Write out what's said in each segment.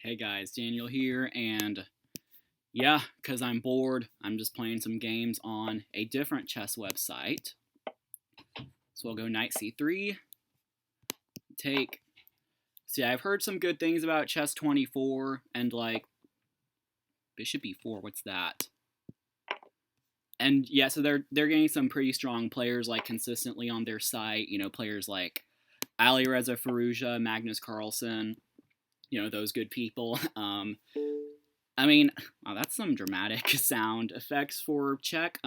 Hey guys, Daniel here, and yeah, because I'm bored, I'm just playing some games on a different chess website. So we'll go knight c3, take. See, I've heard some good things about chess24, and like, bishop e4, what's that? And yeah, so they're getting some pretty strong players like consistently on their site, players like Alireza Firouzja, Magnus Carlsen, those good people. I mean, wow, that's some dramatic sound effects for Czech.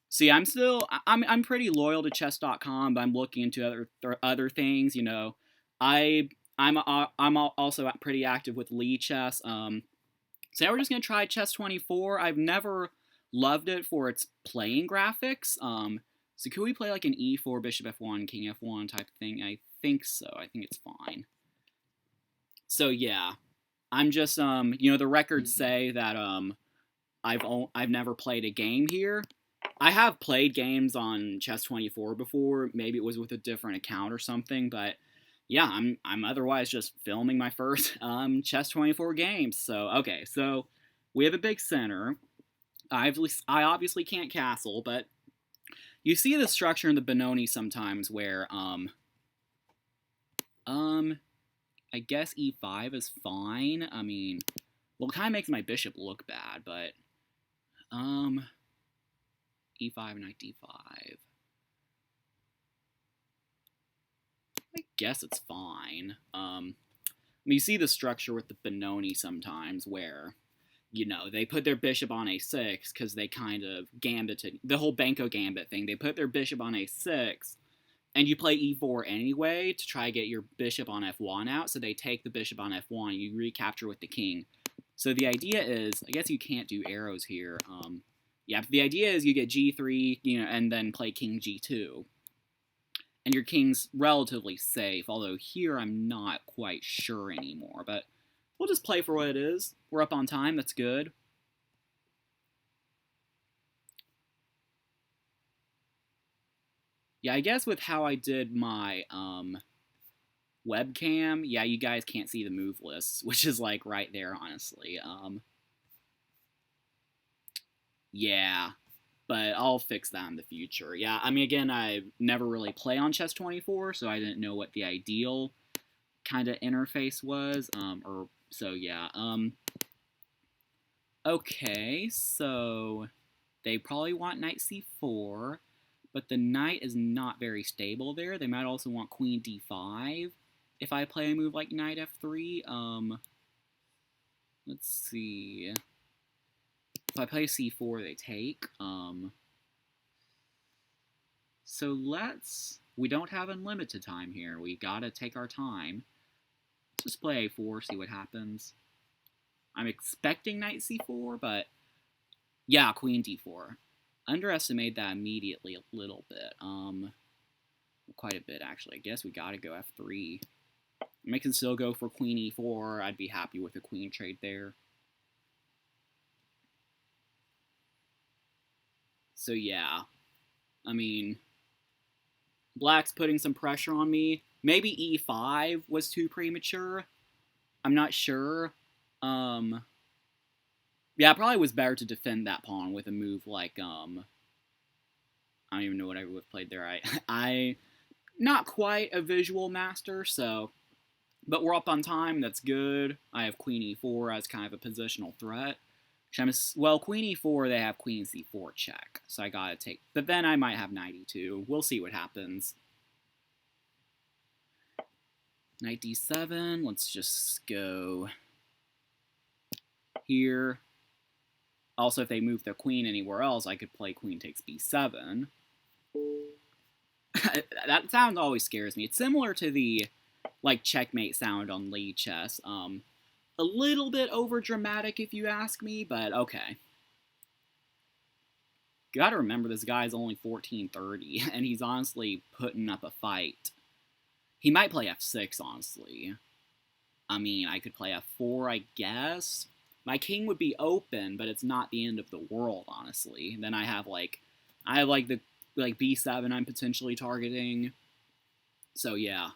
See, I'm pretty loyal to chess.com, but I'm looking into other things. I'm also pretty active with Lee Chess. So yeah, we're just gonna try chess24. I've never loved it for its playing graphics. So could we play like an e4, bishop f1, king f1 type of thing? I think so. I think it's fine. So yeah. I'm just the records say that I've never played a game here. I have played games on chess24 before. Maybe it was with a different account or something, but yeah, I'm otherwise just filming my first chess24 games. So okay, so we have a big center. I obviously can't castle, but you see the structure in the Benoni sometimes where I guess e5 is fine. I mean, well, it kind of makes my bishop look bad, but e5, knight d5. I guess it's fine. I mean, you see the structure with the Benoni sometimes where, they put their bishop on a6 because they kind of gambited, the whole Banco gambit thing. They put their bishop on a6, and you play e4 anyway to try to get your bishop on f1 out, so they take the bishop on f1, you recapture with the king. So the idea is, I guess you can't do arrows here. Yeah, but the idea is you get g3, and then play king g2. And your king's relatively safe, although here I'm not quite sure anymore, but we'll just play for what it is. We're up on time, that's good. Yeah, I guess with how I did my webcam, yeah, you guys can't see the move lists, which is like right there, honestly. Yeah, but I'll fix that in the future. Yeah, I mean, again, I never really play on chess24, so I didn't know what the ideal kind of interface was. So yeah. Okay, so they probably want knight c4. But the knight is not very stable there. They might also want queen d5 if I play a move like knight f3. Let's see. If I play c4, they take. So we don't have unlimited time here. We gotta take our time. Let's just play a4, see what happens. I'm expecting knight c4, but yeah, queen d4. Underestimate that immediately a little bit. Quite a bit, actually. I guess we gotta go f3. I can still go for queen e4. I'd be happy with a queen trade there. So yeah, I mean, black's putting some pressure on me. Maybe e5 was too premature. I'm not sure. Yeah, it probably was better to defend that pawn with a move like, I don't even know what I would have played there. I not quite a visual master, so, but we're up on time, that's good. I have queen e4 as kind of a positional threat. Well, queen e4, they have queen c4 check, so I gotta take, but then I might have knight e2. We'll see what happens. Knight d7, let's just go here. Also, if they move their queen anywhere else, I could play queen takes b7. That sound always scares me. It's similar to the, like, checkmate sound on Lee Chess. A little bit over-dramatic, if you ask me, but okay. Gotta remember, this guy's only 1430, and he's honestly putting up a fight. He might play f6, honestly. I mean, I could play f4, I guess. My king would be open, but it's not the end of the world, honestly. Then I have the b7 I'm potentially targeting. So yeah.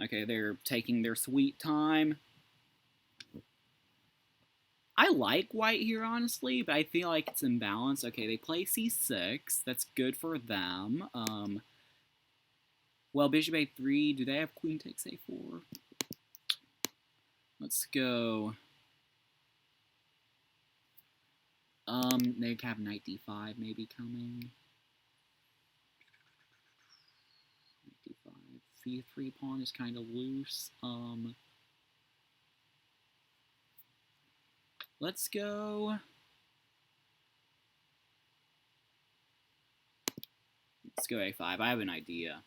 Okay, they're taking their sweet time. I like white here, honestly, but I feel like it's imbalanced. Okay, they play c6. That's good for them. Well, bishop a3. Do they have queen takes a4? Let's go. They have knight d5 maybe coming. Knight d5. c3 pawn is kind of loose. Let's go. Let's go a5. I have an idea.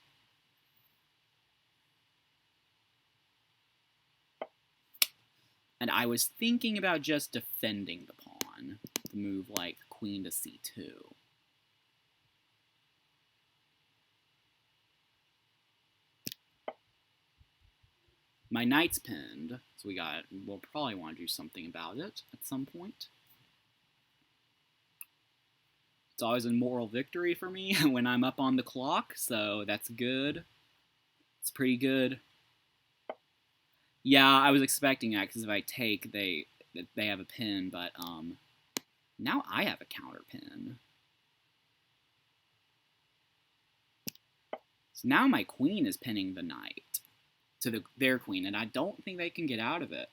And I was thinking about just defending the pawn. The move like queen to c2. My knight's pinned, so we'll probably want to do something about it at some point. It's always a moral victory for me when I'm up on the clock, so that's good. It's pretty good. Yeah, I was expecting that, because if I take, they have a pin, but now I have a counter pin. So now my queen is pinning the knight to their queen, and I don't think they can get out of it.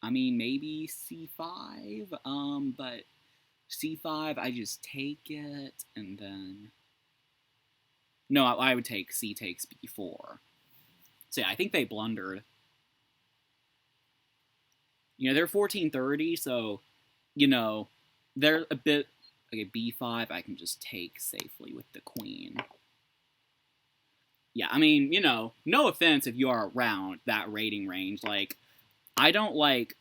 I mean, maybe c5, but c5, I just take it, and then... No, I would take c takes b4. So yeah, I think they blundered. You know, they're 1430, so, you know, they're a bit... Okay, b5, I can just take safely with the queen. Yeah, I mean, you know, no offense if you are around that rating range. Like, I don't like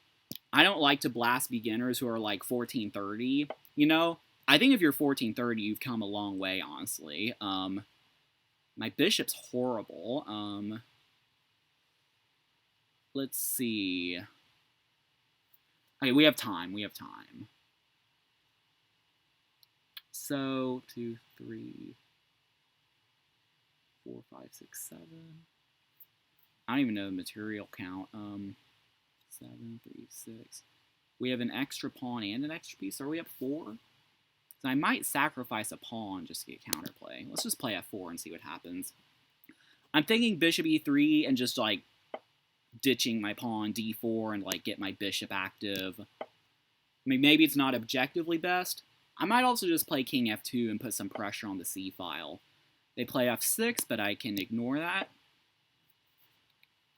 to blast beginners who are like 1430, you know? I think if you're 1430, you've come a long way, honestly. My bishop's horrible. Let's see. Okay, we have time. So, 2, 3, 4, 5, 6, 7. I don't even know the material count. 7, 3, 6. We have an extra pawn and an extra piece. Are we up 4? So I might sacrifice a pawn just to get counterplay. Let's just play f4 and see what happens. I'm thinking bishop e3 and just, like, ditching my pawn d4 and, like, get my bishop active. I mean, maybe it's not objectively best. I might also just play king f2 and put some pressure on the c file. They play f6, but I can ignore that.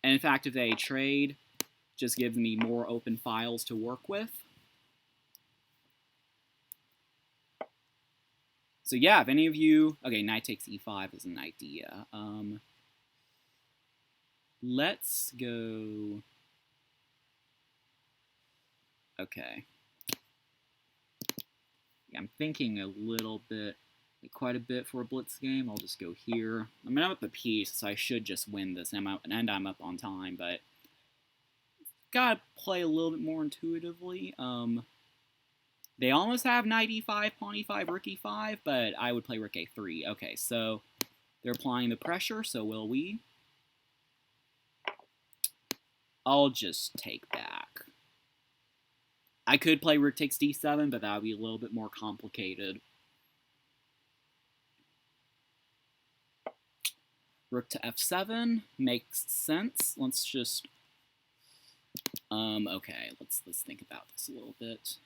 And in fact, if they trade, just gives me more open files to work with. So yeah, if any of you... Okay, knight takes e5 is an idea. Let's go... Okay. Yeah, I'm thinking a little bit, like quite a bit for a blitz game. I'll just go here. I mean, I'm up a piece, so I should just win this, and I'm up on time, but gotta play a little bit more intuitively. They almost have knight e5, pawn e5, rook e5, but I would play rook a3. Okay, so they're applying the pressure, so will we. I'll just take back. I could play rook takes d7, but that would be a little bit more complicated. Rook to f7 makes sense. Let's just... okay, let's think about this a little bit.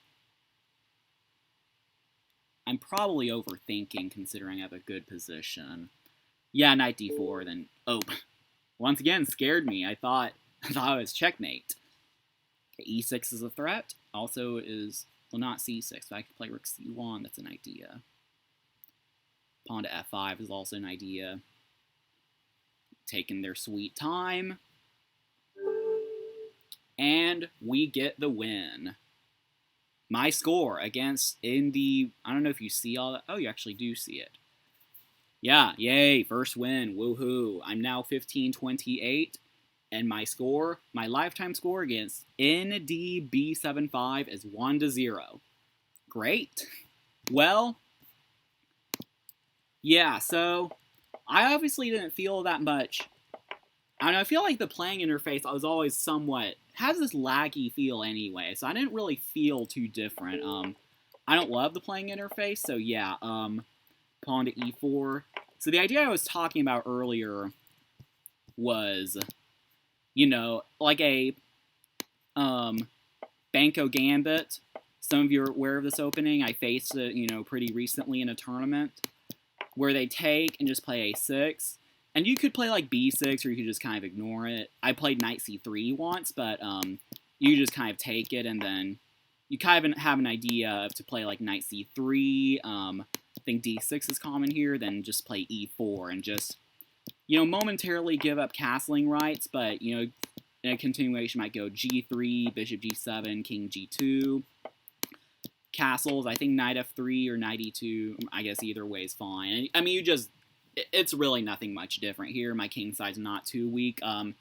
I'm probably overthinking, considering I have a good position. Yeah, knight d4, then... Oh, once again, scared me. I thought it was checkmate. Okay, e6 is a threat. Also is... Well, not c6, but I could play rook c1. That's an idea. Pawn to f5 is also an idea. Taking their sweet time. And we get the win. My score against in the... I don't know if you see all that. Oh, you actually do see it. Yeah, yay, first win. Woohoo. I'm now 1528. And my score, my lifetime score against NDB75 is 1-0. Great. Well, yeah, so I obviously didn't feel that much. I don't know, I feel like the playing interface was always somewhat, has this laggy feel anyway, so I didn't really feel too different. I don't love the playing interface, so yeah, pawn to e4. So the idea I was talking about earlier was, you know, like a Banco Gambit. Some of you are aware of this opening. I faced it, you know, pretty recently in a tournament where they take and just play a6. And you could play like b6 or you could just kind of ignore it. I played knight c3 once, but you just kind of take it and then you kind of have an idea of to play like knight c3. I think d6 is common here. Then just play e4 and just, you know, momentarily give up castling rights. But, you know, in a continuation might go g3, bishop g7, king g2. Castles, I think knight f3 or knight e2. I guess either way is fine. I mean, you just... It's really nothing much different here. My king side's not too weak. So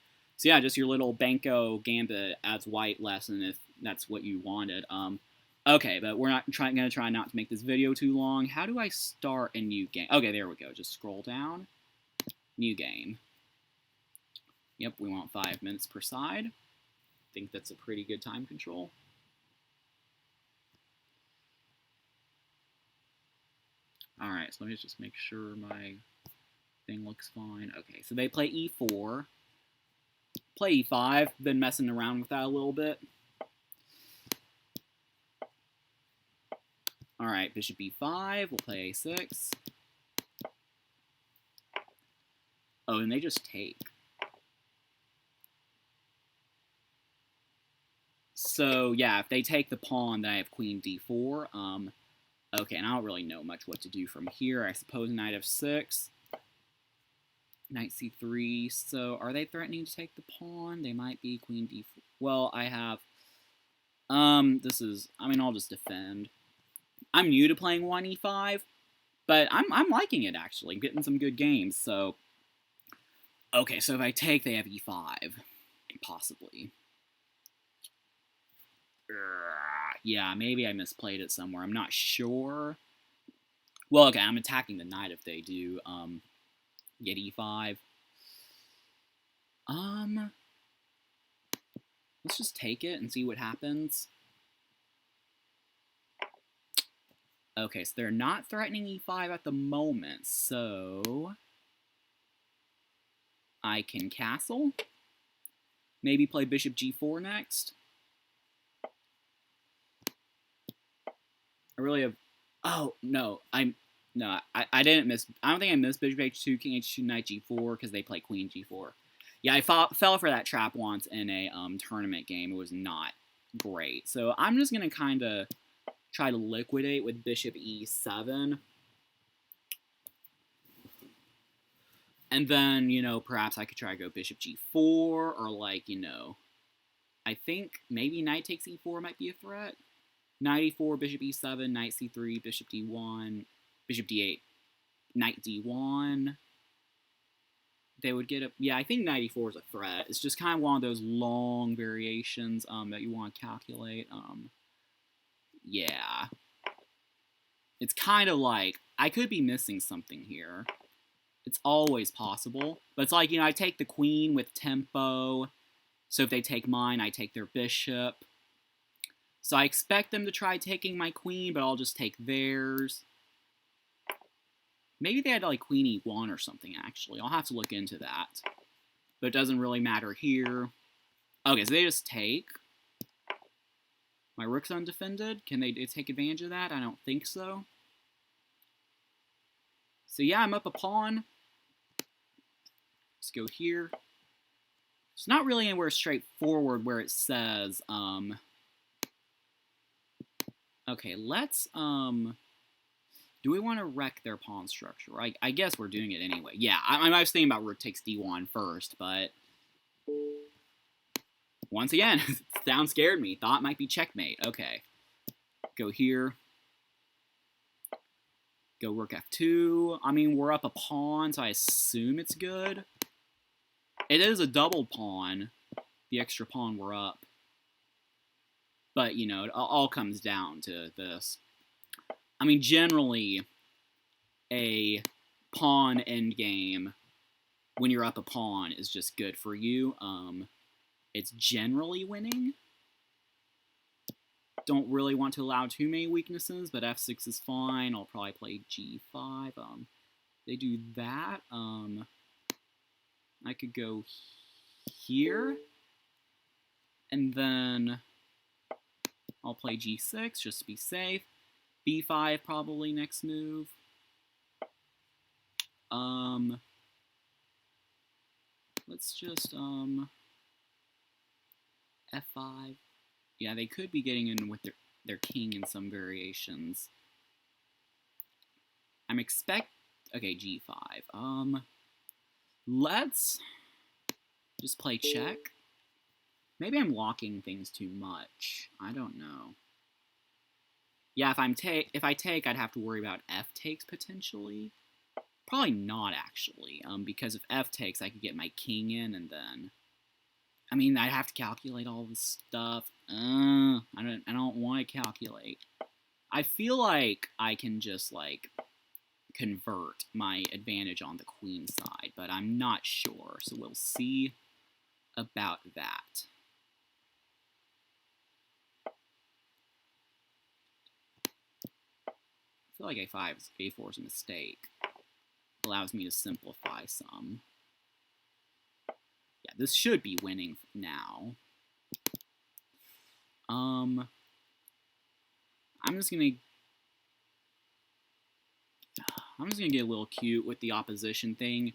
yeah, just your little Banco Gambit as white lesson if that's what you wanted. Okay, but we're not going to try not to make this video too long. How do I start a new game? Okay, there we go. Just scroll down. New game. Yep, we want 5 minutes per side. I think that's a pretty good time control. Alright, so let me just make sure my thing looks fine. Okay, so they play e4. Play e5. Been messing around with that a little bit. Alright, bishop e5. We'll play a6. Oh, and they just take. So, yeah, if they take the pawn, then I have queen d4. Okay, and I don't really know much what to do from here. I suppose knight f6. Knight c3. So, are they threatening to take the pawn? They might be. Queen d4. Well, I have... this is... I mean, I'll just defend. I'm new to playing 1e5, but I'm liking it, actually. Getting some good games, so... Okay, so if I take, they have e5. Possibly. Yeah, maybe I misplayed it somewhere. I'm not sure. Well, okay, I'm attacking the knight if they do get e5. Let's just take it and see what happens. Okay, so they're not threatening e5 at the moment, so I can castle. Maybe play bishop g4 next. I really have... Oh, no. I didn't miss... I don't think I missed bishop h2, king h2, knight g4, because they play queen g4. Yeah, I fell for that trap once in a tournament game. It was not great. So I'm just going to kind of try to liquidate with bishop e7. And then, you know, perhaps I could try to go bishop g4, or like, you know... I think maybe knight takes e4 might be a threat. Knight e4, bishop e7, knight c3, bishop d1, bishop d8, knight d1. They would get a... Yeah, I think knight e4 is a threat. It's just kind of one of those long variations that you want to calculate. Yeah. It's kind of like, I could be missing something here. It's always possible. But it's like, you know, I take the queen with tempo. So if they take mine, I take their bishop. So I expect them to try taking my queen, but I'll just take theirs. Maybe they had like queen e1 or something, actually. I'll have to look into that. But it doesn't really matter here. Okay, so they just take. My rook's undefended. Can they take advantage of that? I don't think so. So yeah, I'm up a pawn. Let's go here. It's not really anywhere straightforward where it says, okay, let's, do we want to wreck their pawn structure? I guess we're doing it anyway. Yeah, I was thinking about rook takes d1 first, but once again, sound scared me. Thought it might be checkmate. Okay. Go here. Go rook f2. I mean, we're up a pawn, so I assume it's good. It is a double pawn. The extra pawn we're up. But, you know, it all comes down to this. I mean, generally, a pawn endgame, when you're up a pawn, is just good for you. It's generally winning. Don't really want to allow too many weaknesses, but f6 is fine. I'll probably play g5. They do that. I could go here, and then I'll play g6 just to be safe. b5 probably next move. Let's just f5. Yeah, they could be getting in with their king in some variations. Okay, g5. Let's just play check. Maybe I'm locking things too much. I don't know. Yeah, if I take, I'd have to worry about f takes potentially. Probably not actually, because if f takes, I could get my king in, and then, I mean, I'd have to calculate all this stuff. I don't want to calculate. I feel like I can just like convert my advantage on the queen side, but I'm not sure, so we'll see about that. I feel like a4 is a mistake. Allows me to simplify some. Yeah, this should be winning now. I'm just gonna get a little cute with the opposition thing.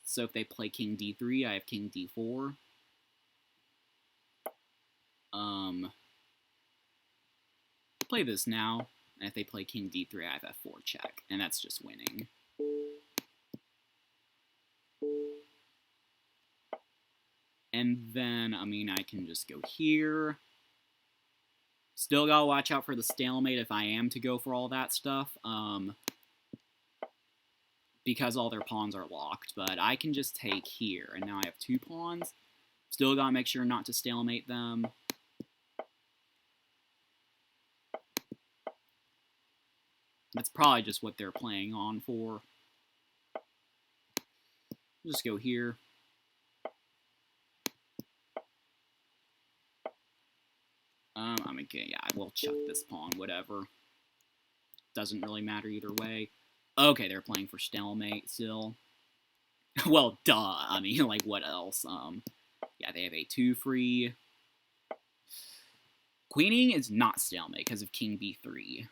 So if they play king d3, I have king d4. Play this now, and if they play king d3, I have f4 check, and that's just winning. And then, I mean, I can just go here. Still gotta watch out for the stalemate if I am to go for all that stuff, because all their pawns are locked, but I can just take here, and now I have 2 pawns. Still gotta make sure not to stalemate them. That's probably just what they're playing on for. Just go here. Okay, yeah, I will chuck this pawn, whatever. Doesn't really matter either way. Okay, they're playing for stalemate still. Well, duh. I mean, like, what else? Yeah, they have a2 free. Queening is not stalemate because of king b3.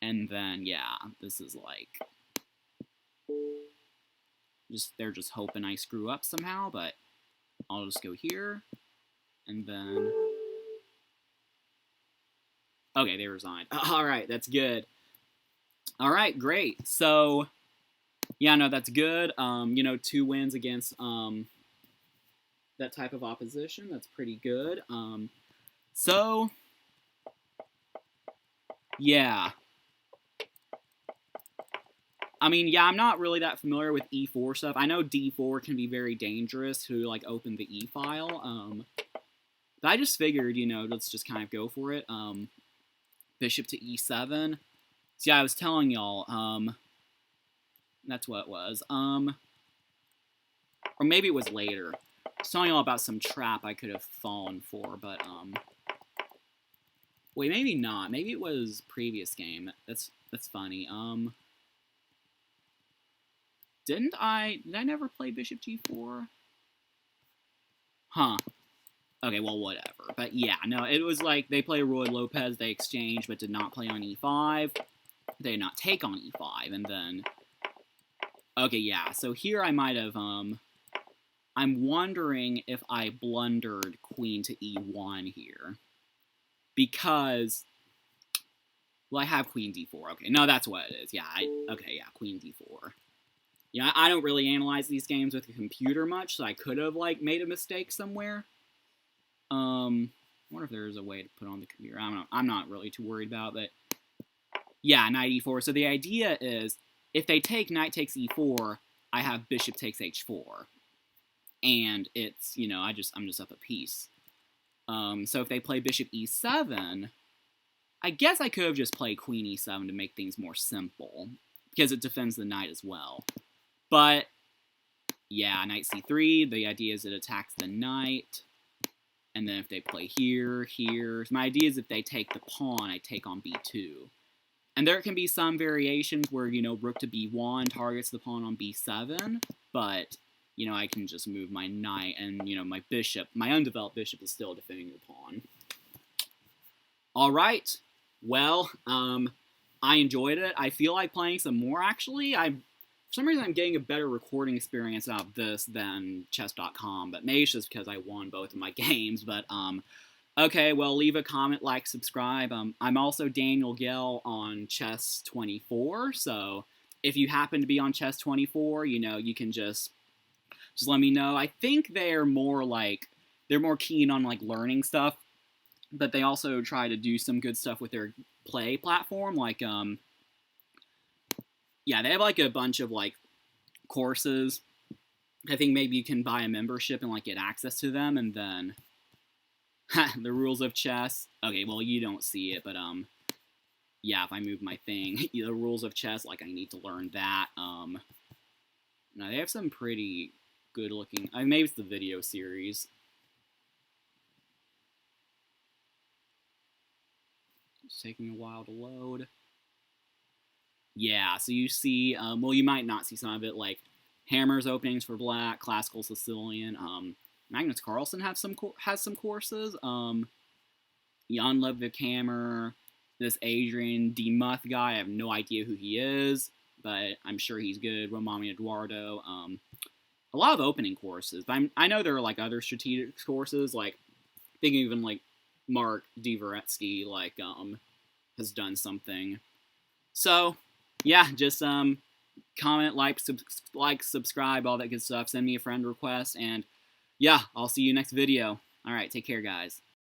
And then, yeah, this is like... they're just hoping I screw up somehow, but I'll just go here. And then... Okay, they resigned. Alright, that's good. Alright, great. So, yeah, no, that's good. You know, 2 wins against that type of opposition. That's pretty good. So, yeah. I mean, yeah, I'm not really that familiar with e4 stuff. I know d4 can be very dangerous to, like, open the e-file. But I just figured, you know, let's just kind of go for it. Bishop to e7. So, yeah, I was telling y'all, that's what it was. Or maybe it was later. I was telling y'all about some trap I could have fallen for, but, wait, maybe not. Maybe it was previous game. That's funny. Did I never play bishop g4? Huh. Okay, well, whatever. But yeah, no, it was like they play Roy Lopez, they exchange, but did not play on e5. They did not take on e5, and then... Okay, yeah, so here I might have, I'm wondering if I blundered queen to e1 here. Because... Well, I have queen d4. Okay, no, that's what it is. Yeah, okay, yeah, queen d4. Yeah, I don't really analyze these games with a computer much, so I could have, like, made a mistake somewhere. I wonder if there's a way to put on the computer. I don't know. I'm not really too worried about it. Yeah, knight e4. So the idea is, if they take knight takes e4, I have bishop takes h4. And it's, you know, I'm just up a piece. So if they play bishop e7, I guess I could have just played queen e7 to make things more simple, because it defends the knight as well. But, yeah, knight c3, the idea is it attacks the knight, and then if they play here, my idea is if they take the pawn, I take on b2. And there can be some variations where, you know, rook to b1 targets the pawn on b7, but, you know, I can just move my knight, and, you know, my bishop, my undeveloped bishop is still defending the pawn. Alright, well, I enjoyed it. I feel like playing some more, actually. For some reason, I'm getting a better recording experience out of this than chess.com, but maybe it's just because I won both of my games, but, okay, well, leave a comment, like, subscribe. I'm also Daniel Gell on Chess24, so if you happen to be on Chess24, you know, you can just let me know. I think they're more keen on, like, learning stuff, but they also try to do some good stuff with their play platform, like, yeah, they have, like, a bunch of, like, courses. I think maybe you can buy a membership and, like, get access to them, and then the rules of chess. Okay, well, you don't see it, but, yeah, if I move my thing, the rules of chess, like, I need to learn that. Now, they have some pretty good-looking, maybe it's the video series. It's taking a while to load. Yeah, so you see, well, you might not see some of it, like, Hammer's openings for black, classical Sicilian, Magnus Carlsen has some courses. Jan Ludwig Hammer, this Adrian D. Muth guy. I have no idea who he is, but I'm sure he's good. Romano Eduardo. A lot of opening courses. But I know there are like other strategic courses. Like I think even like Mark Dvoretsky like has done something. So yeah, just comment, like, subscribe, all that good stuff. Send me a friend request, and yeah, I'll see you next video. All right, take care, guys.